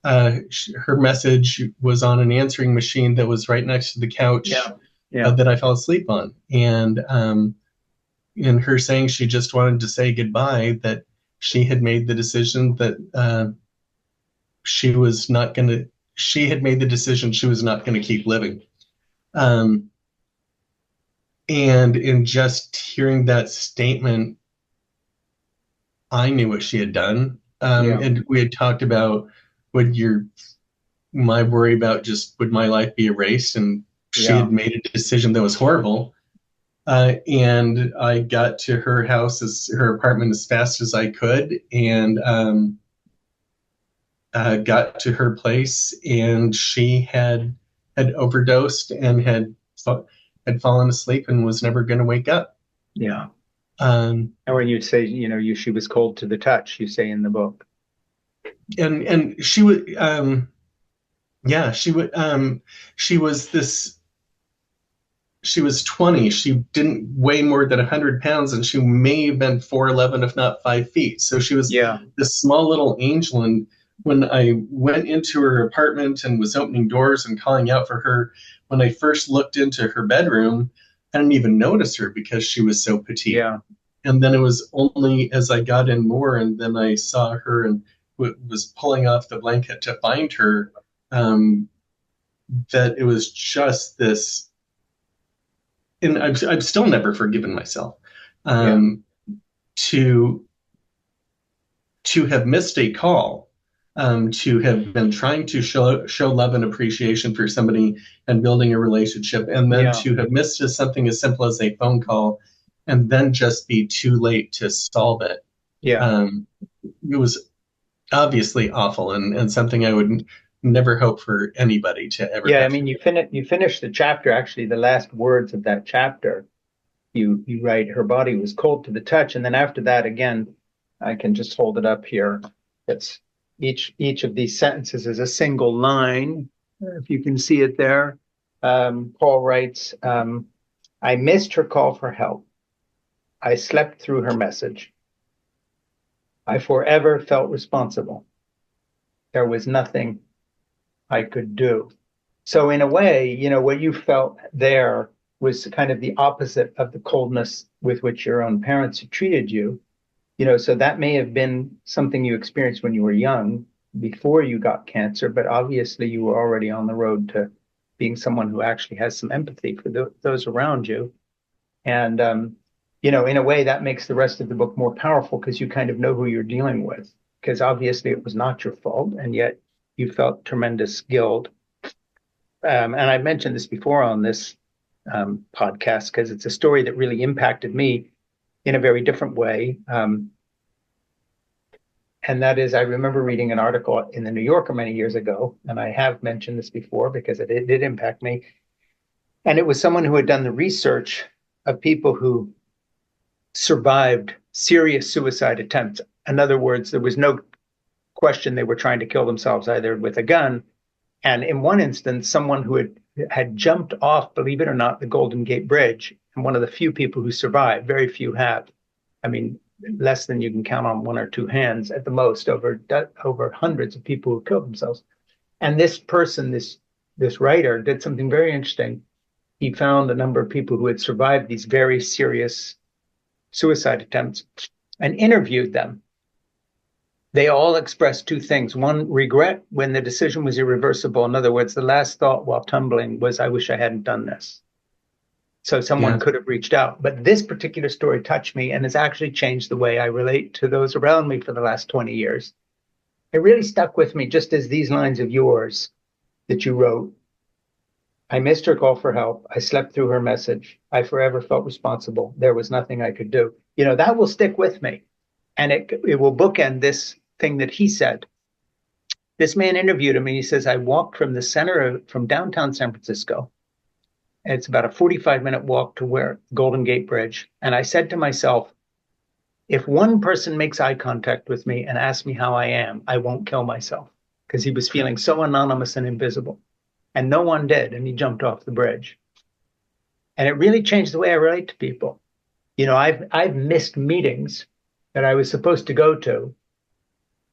her message was on an answering machine that was right next to the couch. Yeah. Yeah. That I fell asleep on. And in her saying she just wanted to say goodbye, that she had made the decision that she had made the decision she was not going to keep living. And in just hearing that statement, I knew what she had done. Yeah. And we had talked about my worry about just would my life be erased, and she Yeah. had made a decision that was horrible. And I got to her house, her apartment, as fast as I could, and got to her place, and she had overdosed and had fallen asleep and was never going to wake up. Yeah. Um, And when you say, she was cold to the touch, you say in the book. and she would, yeah, she was this. She was 20. She didn't weigh more than 100 pounds, and she may have been 4'11", if not 5 feet. So she was Yeah. this small little angel. And when I went into her apartment and was opening doors and calling out for her, when I first looked into her bedroom, I didn't even notice her because she was so petite. Yeah. And then it was only as I got in more and then I saw her and was pulling off the blanket to find her, um, that it was just this. And I've still never forgiven myself, Yeah. um, to have missed a call, to have been trying to show love and appreciation for somebody and building a relationship, and then Yeah. to have missed just something as simple as a phone call, and then just be too late to solve it. Yeah. Um, it was obviously awful, and something I would never hope for anybody to ever Yeah. I have to. mean, you finish the chapter, actually, the last words of that chapter. You write, her body was cold to the touch. And then after that, again, I can just hold it up here. It's each of these sentences is a single line, if you can see it there. Paul writes, I missed her call for help. I slept through her message. I forever felt responsible. There was nothing I could do. So in a way, what you felt there was kind of the opposite of the coldness with which your own parents had treated you. So that may have been something you experienced when you were young, before you got cancer, but obviously you were already on the road to being someone who actually has some empathy for those around you. And, in a way, that makes the rest of the book more powerful because you kind of know who you're dealing with, because obviously it was not your fault, and yet you felt tremendous guilt. And I mentioned this before on this podcast because it's a story that really impacted me in a very different way. And that is, I remember reading an article in the New Yorker many years ago, and I have mentioned this before because it did impact me. And it was someone who had done the research of people who survived serious suicide attempts. In other words, there was no question they were trying to kill themselves either with a gun. And in one instance, someone who had jumped off, believe it or not, the Golden Gate Bridge, and one of the few people who survived, very few have. I mean, less than you can count on one or two hands at the most, over hundreds of people who killed themselves. And this person, this writer, did something very interesting. He found a number of people who had survived these very serious suicide attempts and interviewed them. They all expressed two things. One, regret when the decision was irreversible. In other words, the last thought while tumbling was, I wish I hadn't done this. So someone Yeah. could have reached out. But this particular story touched me and has actually changed the way I relate to those around me for the last 20 years. It really stuck with me, just as these lines of yours that you wrote. I missed her call for help. I slept through her message. I forever felt responsible. There was nothing I could do. That will stick with me. And it will bookend this thing that he said. This man interviewed him and he says, I walked from downtown San Francisco. It's about a 45-minute walk to where Golden Gate Bridge. And I said to myself, if one person makes eye contact with me and asks me how I am, I won't kill myself, because he was feeling so anonymous and invisible. And no one did. And he jumped off the bridge. And it really changed the way I relate to people. I've missed meetings that I was supposed to go to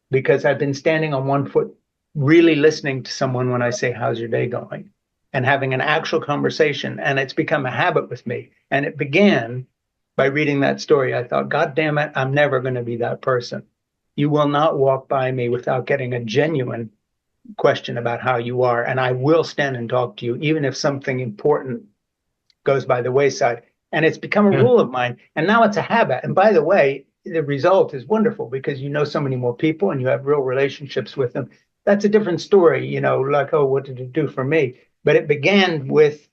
because I've been standing on one foot, really listening to someone when I say, how's your day going? And having an actual conversation. And it's become a habit with me. And it began by reading that story. I thought, God damn it, I'm never going to be that person. You will not walk by me without getting a genuine question about how you are. And I will stand and talk to you, even if something important goes by the wayside. And it's become a Yeah. rule of mine. And now it's a habit. And by the way, the result is wonderful because you know so many more people and you have real relationships with them. That's a different story, like, oh, what did it do for me? But it began with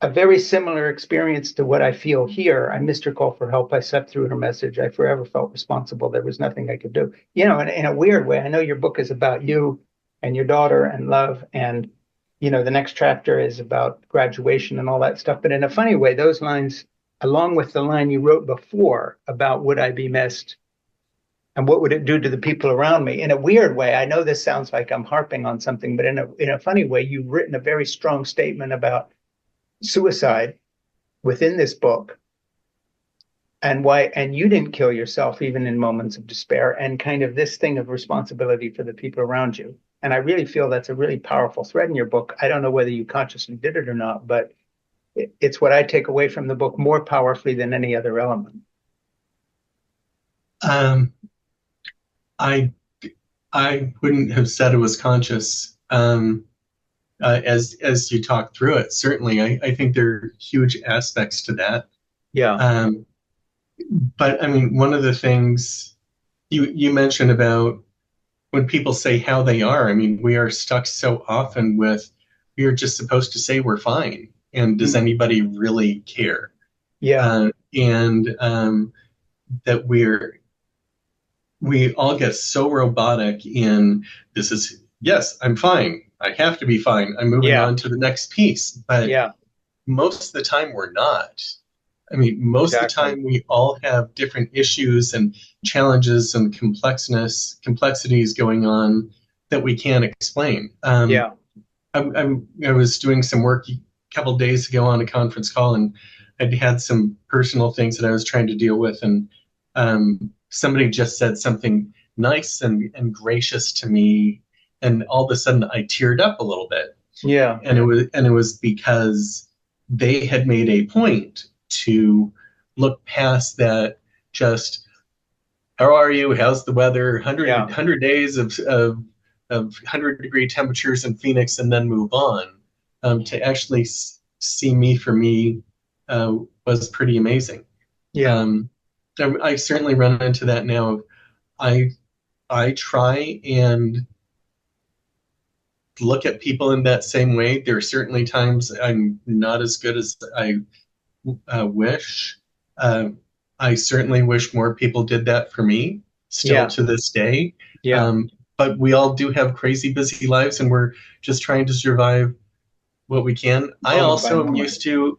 a very similar experience to what I feel here. I missed her call for help. I slept through her message. I forever felt responsible. There was nothing I could do. In a weird way, I know your book is about you and your daughter and love, and the next chapter is about graduation and all that stuff. But in a funny way, those lines, along with the line you wrote before about would I be missed and what would it do to the people around me, in a weird way, I know this sounds like I'm harping on something, but in a funny way, you've written a very strong statement about suicide within this book and why, and you didn't kill yourself even in moments of despair, and kind of this thing of responsibility for the people around you. And I really feel that's a really powerful thread in your book. I don't know whether you consciously did it or not, but it's what I take away from the book more powerfully than any other element. Um, I I wouldn't have said it was conscious. As you talk through it, certainly, I think there are huge aspects to that. Yeah. Um, but I mean, one of the things you mentioned about when people say how they are, I mean, we are stuck so often with we are just supposed to say we're fine, and does Mm. anybody really care? Yeah. And that we all get so robotic in this is yes, I'm fine. I have to be fine. I'm moving Yeah. on to the next piece. But Yeah. most of the time we're not. I mean, most of the Exactly. time we all have different issues and challenges and complexities going on that we can't explain. Yeah. I was doing some work a couple of days ago on a conference call, and I'd had some personal things that I was trying to deal with, and somebody just said something nice and gracious to me, and all of a sudden I teared up a little bit, Yeah. and it was because they had made a point to look past that just how are you? How's the weather? Yeah. 100 days of 100-degree temperatures in Phoenix and then move on. To actually see me for me was pretty amazing. Yeah. Um, I certainly run into that now. I I try and look at people in that same way. There are certainly times I'm not as good as I wish. Uh, I certainly wish more people did that for me, still Yeah. to this day. Yeah. Um, but we all do have crazy busy lives, and we're just trying to survive what we can. I Moment by also am moment. used to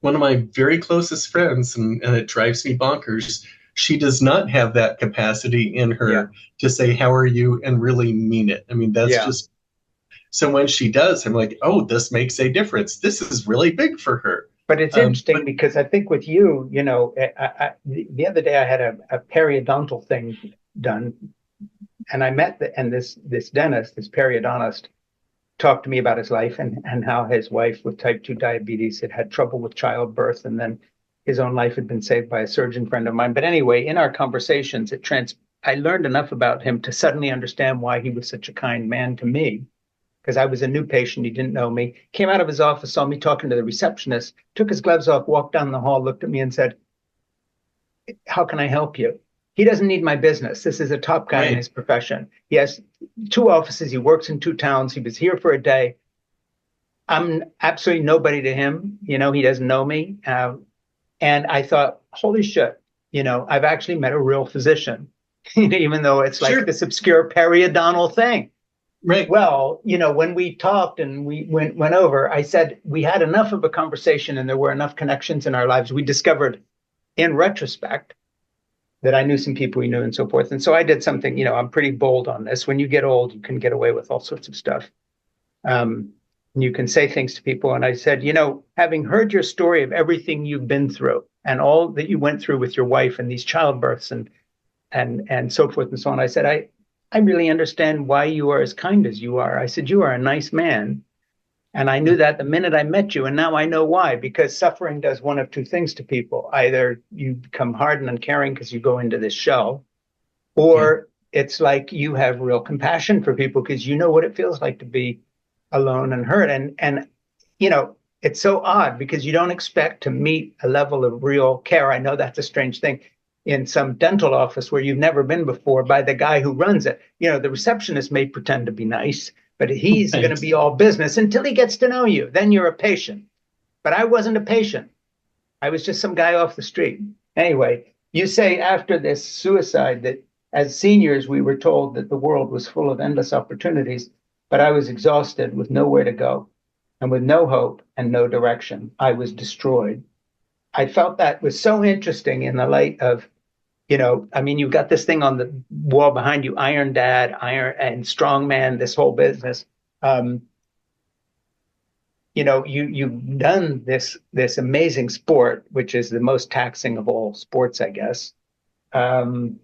one of my very closest friends, and it drives me bonkers. She does not have that capacity in Yeah. her to say, how are you, and really mean it. I mean, that's Yeah. just so when she does, I'm like, oh, this makes a difference. This is really big for her. But it's But interesting because I think with you, the other day I had a periodontal thing done, and I met and this dentist, this periodontist, talked to me about his life and how his wife with type 2 diabetes had trouble with childbirth, and then his own life had been saved by a surgeon friend of mine. But anyway, in our conversations, I learned enough about him to suddenly understand why he was such a kind man to me, because I was a new patient. He didn't know me. Came out of his office, saw me talking to the receptionist, took his gloves off, walked down the hall, looked at me and said, how can I help you? He doesn't need my business. This is a top guy in right, his profession. He has 2 offices. He works in 2 towns. He was here for a day. I'm absolutely nobody to him. He doesn't know me. And I thought, holy shit, I've actually met a real physician, even though it's like sure, this obscure periodontal thing. right, Well, when we talked and we went over, I said we had enough of a conversation and there were enough connections in our lives. We discovered in retrospect that I knew some people we knew and so forth. And so I did something, I'm pretty bold on this. When you get old, you can get away with all sorts of stuff. You can say things to people. And I said, having heard your story of everything you've been through and all that you went through with your wife and these childbirths and so forth and so on, I said, I really understand why you are as kind as you are. I said, you are a nice man. And I knew that the minute I met you, and now I know why, because suffering does one of two things to people. Either you become hard and uncaring because you go into this shell, yeah, or it's like you have real compassion for people because you know what it feels like to be alone and hurt. And it's so odd because you don't expect to meet a level of real care. I know that's a strange thing in some dental office where you've never been before by the guy who runs it. The receptionist may pretend to be nice, but he's going to Right. be all business until he gets to know you. Then you're a patient. But I wasn't a patient. I was just some guy off the street. Anyway, you say after this suicide that as seniors, we were told that the world was full of endless opportunities, but I was exhausted with nowhere to go and with no hope and no direction. I was destroyed. I felt that was so interesting in the light of, I mean, you've got this thing on the wall behind you, Iron Dad, Iron and Strong Man, this whole business. Um, you've done this amazing sport, which is the most taxing of all sports, I guess. Um,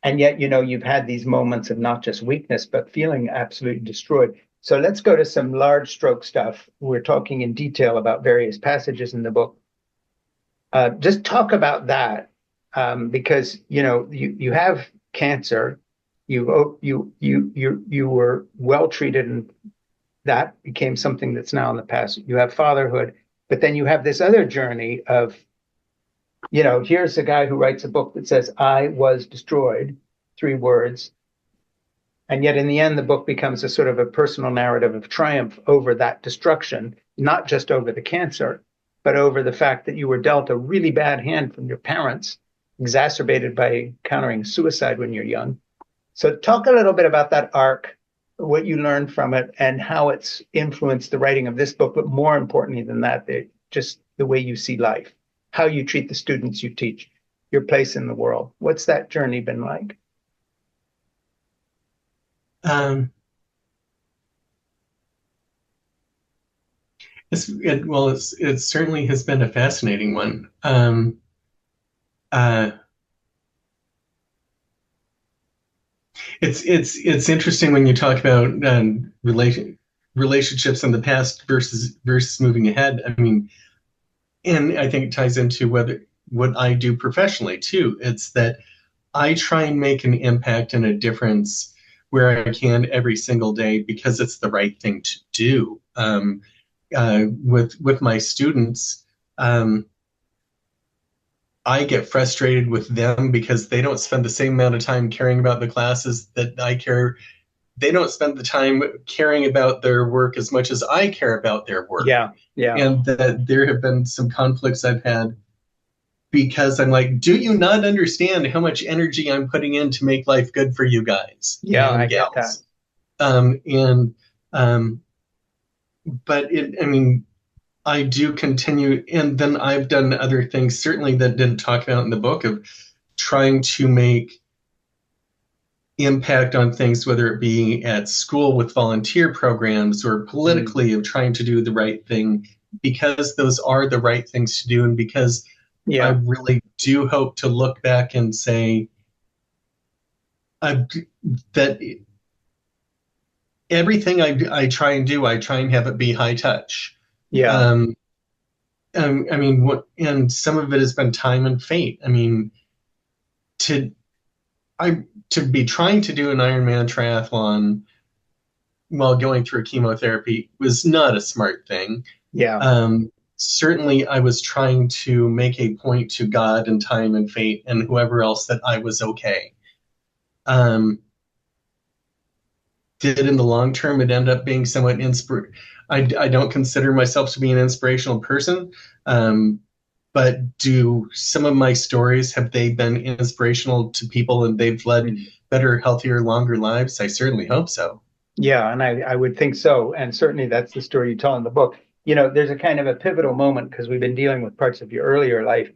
and yet, you've had these moments of not just weakness, but feeling absolutely destroyed. So let's go to some large stroke stuff. We're talking in detail about various passages in the book. Just talk about that, because you have cancer, you were well treated, and that became something that's now in the past. You have fatherhood, but then you have this other journey of, here's a guy who writes a book that says, I was destroyed, 3 words. And yet in the end, the book becomes a sort of a personal narrative of triumph over that destruction, not just over the cancer, but over the fact that you were dealt a really bad hand from your parents, exacerbated by encountering suicide when you're young. So talk a little bit about that arc, what you learned from it, and how it's influenced the writing of this book, but more importantly than that, just the way you see life, how you treat the students you teach, your place in the world. What's that journey been like? Um, it certainly has been a fascinating one. Uh, it's interesting when you talk about relationships in the past versus moving ahead. I mean, and I think it ties into whether what I do professionally too. It's that I try and make an impact and a difference where I can every single day because it's the right thing to do. With my students, um, I get frustrated with them because they don't spend the same amount of time caring about the classes that I care. They don't spend the time caring about their work as much as I care about their work. Yeah, yeah, And that there have been some conflicts I've had because I'm like, do you not understand how much energy I'm putting in to make life good for you guys yeah, I and get that. gals? And but I mean, I do continue, and then I've done other things certainly that didn't talk about in the book of trying to make impact on things, whether it be at school with volunteer programs or Mm, politically of trying to do the right thing because those are the right things to do. And because I yeah, really do hope to look back and say uh, that everything I try and do, I try and have it be high touch. yeah, Um, I mean, and some of it has been time and fate. I mean, to I to be trying to do an Ironman triathlon while going through chemotherapy was not a smart thing. yeah, Certainly, I was trying to make a point to God and time and fate and whoever else that I was okay. Um, did in the long term it end up being somewhat I don't consider myself to be an inspirational person, um, but do some of my stories have they been inspirational to people and they've led mm, better, healthier, longer lives? I certainly hope so. yeah. And I would think so. And certainly that's the story you tell in the book. There's a kind of a pivotal moment because we've been dealing with parts of your earlier life.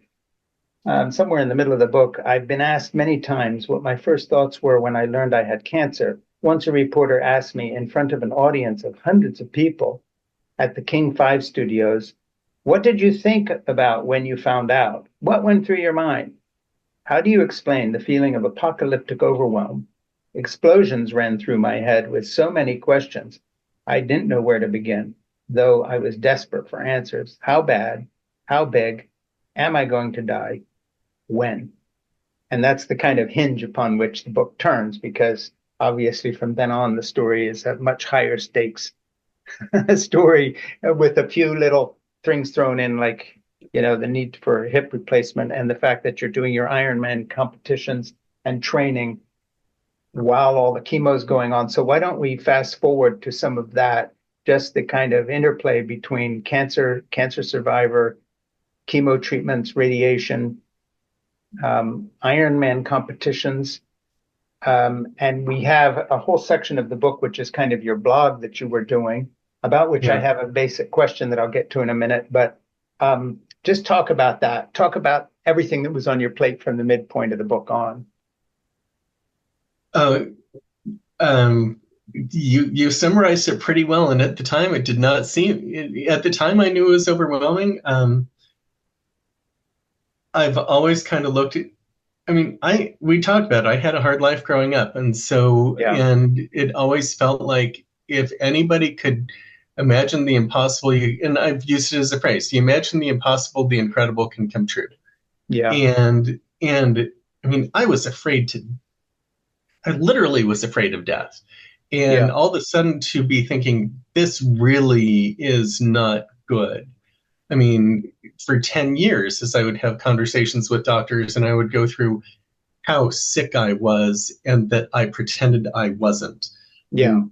Somewhere in the middle of the book, I've been asked many times what my first thoughts were when I learned I had cancer. Once a reporter asked me in front of an audience of hundreds of people at the King 5 studios, what did you think about when you found out? What went through your mind? How do you explain the feeling of apocalyptic overwhelm? Explosions ran through my head with so many questions. I didn't know where to begin, though I was desperate for answers. How bad? How big? Am I going to die? When? And that's the kind of hinge upon which the book turns, because obviously from then on, the story is a much higher stakes story with a few little things thrown in, like the need for hip replacement and the fact that you're doing your Ironman competitions and training. while all the chemo is going on. So why don't we fast forward to some of that, just the kind of interplay between cancer survivor, chemo treatments, radiation, Ironman competitions. And we have a whole section of the book, which is kind of your blog that you were doing, about which I Yeah. have a basic question that I'll get to in a minute. But just talk about that. Talk about everything that was on your plate from the midpoint of the book on. Uh, you summarized it pretty well, and at the time it did not seem. At the time, I knew it was overwhelming. I've always kind of looked at. I mean, I we talked about it. I had a hard life growing up, Yeah, and it always felt like if anybody could imagine the impossible, and I've used it as a phrase, you imagine the impossible, the incredible can come true. yeah, And I mean, I literally was afraid of death. And yeah, all of a sudden to be thinking, this really is not good. I mean, for 10 years, as I would have conversations with doctors and I would go through how sick I was and that I pretended I wasn't. I yeah, mean,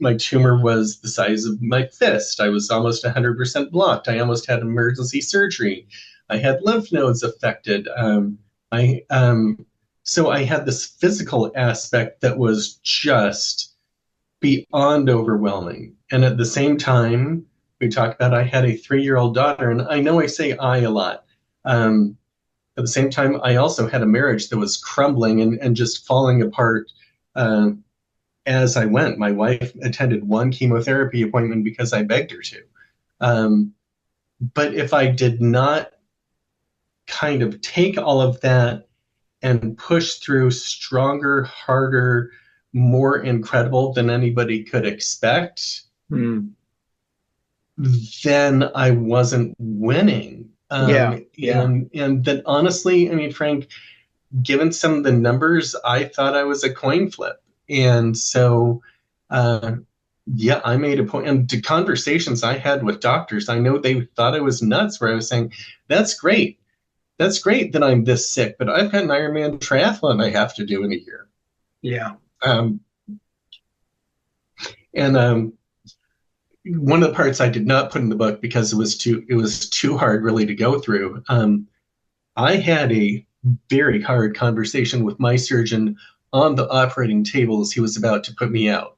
my tumor was the size of my fist. I was almost 100% blocked. I almost had emergency surgery. I had lymph nodes affected. I So I had this physical aspect that was just beyond overwhelming. And at the same time, we talked about I had a 3-year-old daughter, and I know I say I a lot. Um, at the same time, I also had a marriage that was crumbling and just falling apart uh, as I went. My wife attended one chemotherapy appointment because I begged her to. Um, but if I did not kind of take all of that and push through stronger, harder, more incredible than anybody could expect, mm, then I wasn't winning. yeah, yeah, And that honestly, I mean, Frank, given some of the numbers, I thought I was a coin flip. And so, uh, yeah, I made a point. And the conversations I had with doctors, I know they thought I was nuts, where I was saying, that's great. That's great that I'm this sick, but I've got an Ironman triathlon I have to do in a year. yeah, Um, and one of the parts I did not put in the book because it was too hard really to go through. I had a very hard conversation with my surgeon on the operating table as he was about to put me out.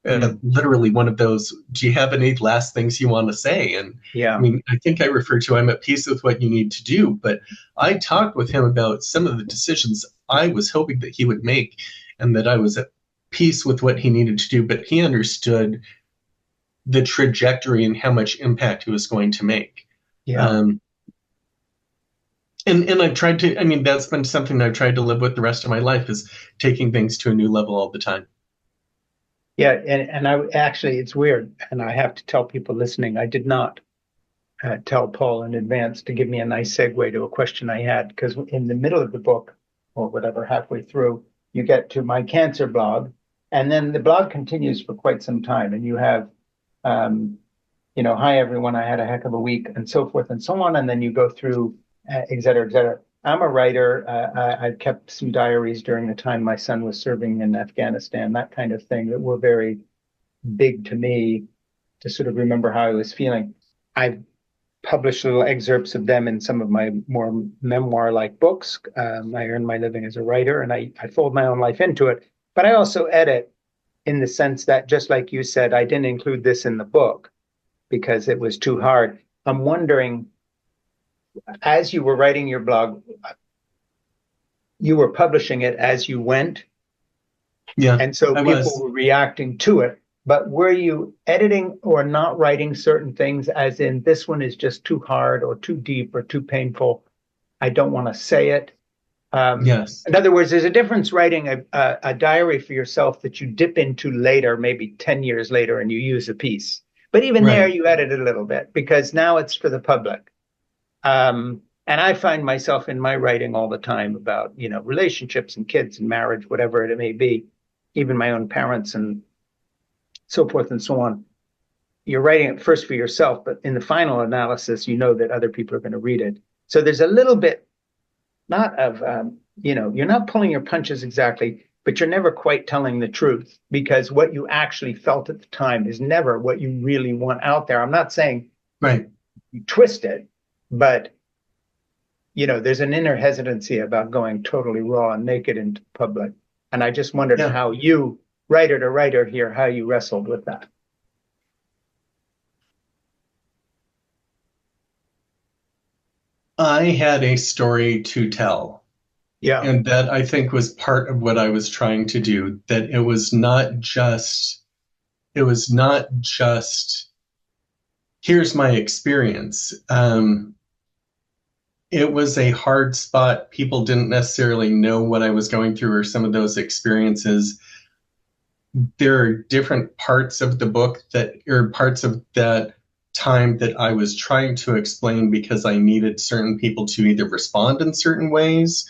mm, Literally one of those, do you have any last things you want to say? And I yeah, mean, I think I referred to I'm at peace with what you need to do, but I talked with him about some of the decisions I was hoping that he would make and that I was at peace with what he needed to do, but he understood the trajectory and how much impact he was going to make. yeah. Um, and I've tried to, I mean, that's been something I've tried to live with the rest of my life is taking things to a new level all the time. Yeah, and I actually, it's weird, and I have to tell people listening, I did not tell Paul in advance to give me a nice segue to a question I had, because in the middle of the book, or whatever, halfway through, you get to my cancer blog, and then the blog continues for quite some time, and you have, um, hi everyone, I had a heck of a week, and so forth and so on, and then you go through, et cetera, et cetera. I'm a writer. I've kept some diaries during the time my son was serving in Afghanistan, that kind of thing, that were very big to me to sort of remember how I was feeling. I've published little excerpts of them in some of my more memoir-like books. I earn my living as a writer, and I fold my own life into it. But I also edit in the sense that, just like you said, I didn't include this in the book because it was too hard. I'm wondering, as you were writing your blog, you were publishing it as you went, Yeah, and so I people was. were reacting to it. But were you editing or not writing certain things, as in this one is just too hard or too deep or too painful? I don't want to say it. Yes. In other words, there's a difference writing a diary for yourself that you dip into later, maybe 10 years later, and you use a piece. But even there, Right. you edit it a little bit because now it's for the public. And I find myself in my writing all the time about, relationships and kids and marriage, whatever it may be, even my own parents and so forth and so on. You're writing it first for yourself, but in the final analysis, you know that other people are going to read it. So there's a little bit not of, you're not pulling your punches exactly, but you're never quite telling the truth because what you actually felt at the time is never what you really want out there. I'm not saying Right. you twist it, but there's an inner hesitancy about going totally raw and naked into public. And I just wondered Yeah. how you, writer to writer here, how you wrestled with that. I had a story to tell. Yeah. And that I think was part of what I was trying to do, that it was not just here's my experience. It was a hard spot. People didn't necessarily know what I was going through or some of those experiences. There are different parts of the book that, or parts of that time that I was trying to explain because I needed certain people to either respond in certain ways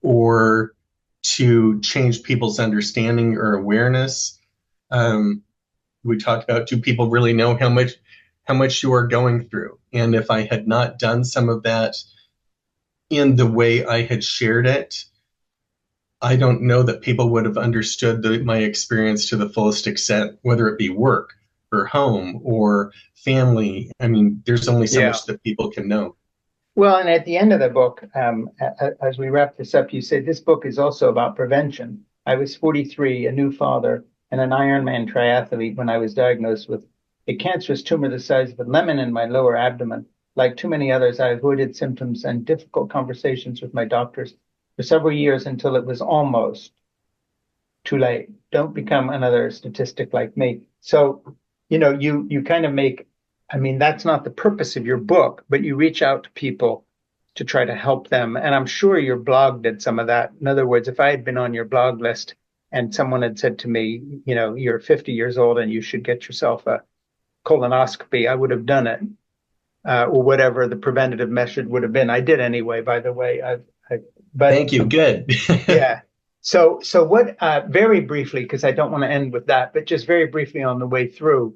or to change people's understanding or awareness. We talked about, do people really know how much you are going through? And if I had not done some of that in the way I had shared it, I don't know that people would have understood my experience to the fullest extent, whether it be work or home or family. I mean, there's only so Yeah. much that people can know. Well, and at the end of the book, as we wrap this up, you say this book is also about prevention. I was 43, a new father, and an Ironman triathlete when I was diagnosed with a cancerous tumor the size of a lemon in my lower abdomen. Like too many others, I avoided symptoms and difficult conversations with my doctors for several years until it was almost too late. Don't become another statistic like me. So, you kind of make, I mean, that's not the purpose of your book, but you reach out to people to try to help them. And I'm sure your blog did some of that. In other words, if I had been on your blog list and someone had said to me, you're 50 years old and you should get yourself a colonoscopy, I would have done it, or whatever the preventative method would have been. I did anyway, by the way. But Thank you. Good. yeah. So what, very briefly, because I don't want to end with that, but just very briefly on the way through,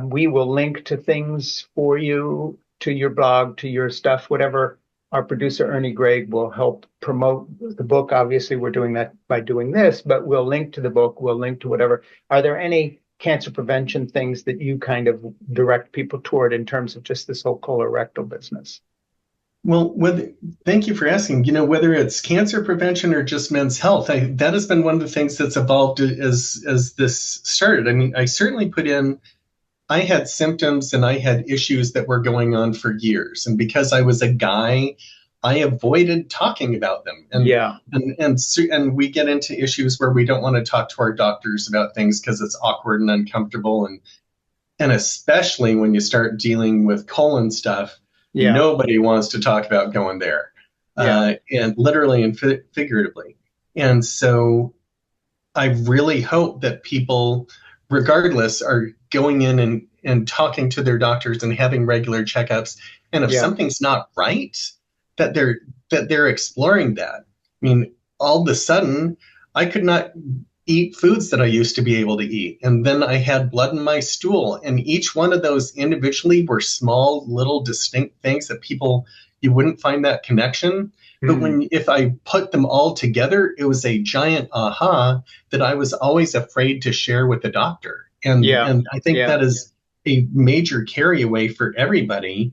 we will link to things for you, to your blog, to your stuff, whatever our producer, Ernie Gregg, will help promote the book. Obviously, we're doing that by doing this, but we'll link to the book. We'll link to whatever. Are there any cancer prevention things that you kind of direct people toward in terms of just this whole colorectal business? Well, thank you for asking. Whether it's cancer prevention or just men's health, that has been one of the things that's evolved as this started. I mean, I certainly I had symptoms and I had issues that were going on for years, and because I was a guy, I avoided talking about them. And Yeah, and we get into issues where we don't want to talk to our doctors about things because it's awkward and uncomfortable, and especially when you start dealing with colon stuff, yeah, nobody wants to talk about going there, yeah, and literally and figuratively. And so I really hope that people, regardless, are going in and talking to their doctors and having regular checkups. And if yeah, something's not right, that they're exploring that. I mean, all of a sudden, I could not eat foods that I used to be able to eat. And then I had blood in my stool. And each one of those individually were small, little, distinct things that you wouldn't find that connection. But mm, if I put them all together, it was a giant aha that I was always afraid to share with the doctor. And yeah, and I think yeah. that is a major carry away for everybody,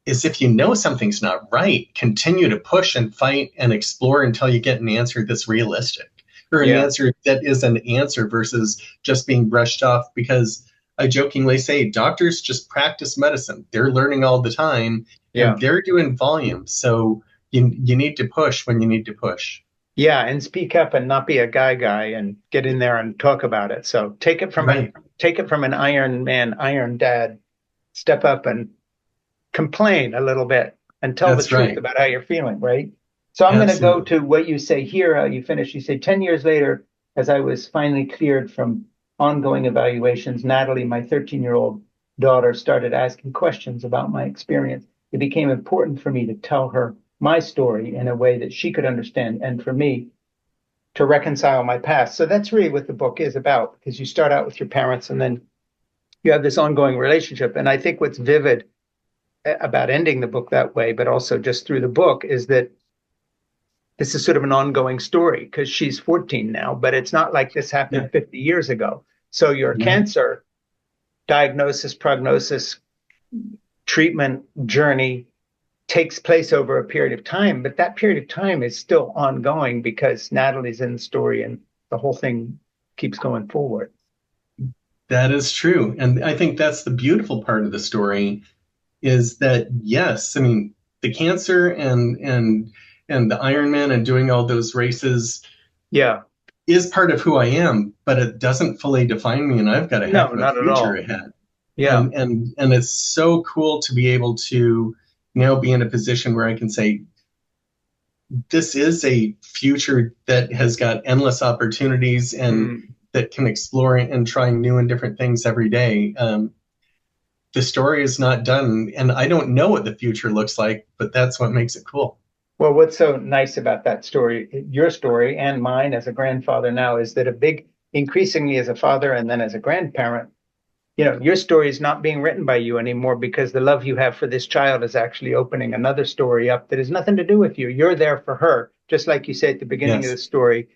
is if you know something's not right, continue to push and fight and explore until you get an answer that's realistic, or an Yeah, answer that is an answer versus just being brushed off. Because I jokingly say doctors just practice medicine. They're learning all the time yeah, and they're doing volume. So you need to push when you need to push. yeah, and speak up and not be a guy and get in there and talk about it. So Right. take it from an Iron Man, Iron Dad. Step up and complain a little bit and tell the That's truth right. about how you're feeling, right? So I'm going to go Absolutely. to what you say here, how you finish. You say 10 years later, as I was finally cleared from ongoing evaluations, Natalie, my 13-year-old daughter, started asking questions about my experience. It became important for me to tell her my story in a way that she could understand and for me to reconcile my past. So that's really what the book is about, because you start out with your parents and then you have this ongoing relationship. And I think what's vivid about ending the book that way, but also just through the book, is that this is sort of an ongoing story because she's 14 now, but it's not like this Yeah. happened 50 years ago. So your No. cancer diagnosis, prognosis, treatment journey takes place over a period of time, but that period of time is still ongoing because Natalie's in the story and the whole thing keeps going forward. That is true. And I think that's the beautiful part of the story is that yes, I mean the cancer and the Ironman and doing all those races Yeah. is part of who I am, but it doesn't fully define me and I've got a heck No, of a not at future all. ahead. Yeah. And it's so cool to be able to now be in a position where I can say this is a future that has got endless opportunities and Mm. that can explore and try new and different things every day. The story is not done, and I don't know what the future looks like, but that's what makes it cool. Well, what's so nice about that story, your story and mine as a grandfather now, is that increasingly as a father and then as a grandparent, your story is not being written by you anymore because the love you have for this child is actually opening another story up that has nothing to do with you. You're there for her. Just like you say at the beginning of Yes, the story,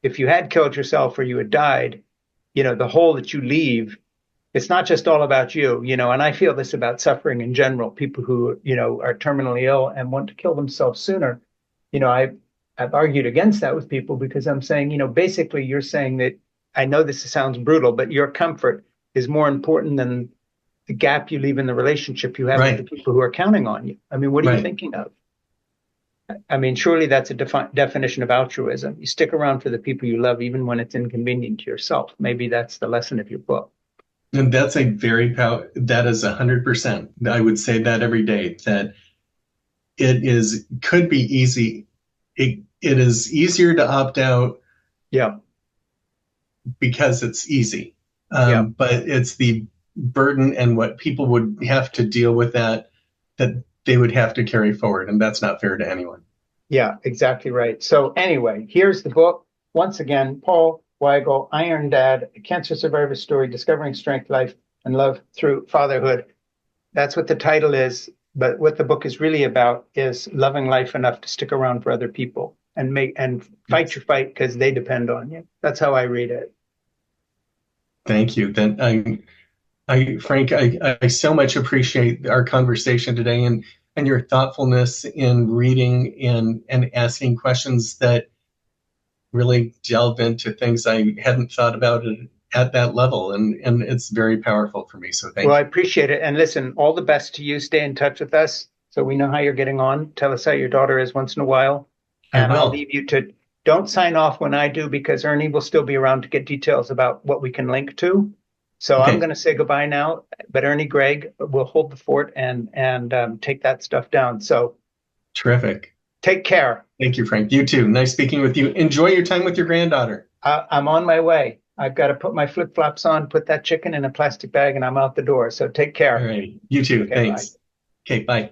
if you had killed yourself or you had died, the hole that you leave, it's not just all about you, and I feel this about suffering in general. People who, are terminally ill and want to kill themselves sooner. You know, I I've argued against that with people because I'm saying, basically you're saying that I know this sounds brutal, but your comfort is more important than the gap you leave in the relationship you have with the right, people who are counting on you. I mean, what are you right. thinking of? I mean, surely that's a definition of altruism. You stick around for the people you love, even when it's inconvenient to yourself. Maybe that's the lesson of your book. And that's a very that is 100%. I would say that every day that could be easy. It is easier to opt out Yeah, because it's easy. yeah, But it's the burden and what people would have to deal with that they would have to carry forward, and that's not fair to anyone. yeah, exactly right. So anyway, here's the book. Once again, Paul Weigel, Iron Dad, a cancer survivor story, discovering strength, life, and love through fatherhood. That's what the title is. But what the book is really about is loving life enough to stick around for other people and fight Yes. your fight because they depend on you. That's how I read it. Thank you. Then Frank, I so much appreciate our conversation today and your thoughtfulness in reading and asking questions that really delve into things I hadn't thought about it at that level. And it's very powerful for me. So Well, I thank you. appreciate it. And listen, all the best to you. Stay in touch with us so we know how you're getting on. Tell us how your daughter is once in a while. I And I'll will. leave you to don't sign off when I do because Ernie will still be around to get details about what we can link to. So I'm Okay. going to say goodbye now, but Ernie Gregg will hold the fort and take that stuff down. So Terrific. take care. Thank you, Frank. You too. Nice speaking with you. Enjoy your time with your granddaughter. I'm on my way. I've got to put my flip flops on, put that chicken in a plastic bag, and I'm out the door. So take All care. right. You too. Okay, bye. Thanks. Okay. Bye.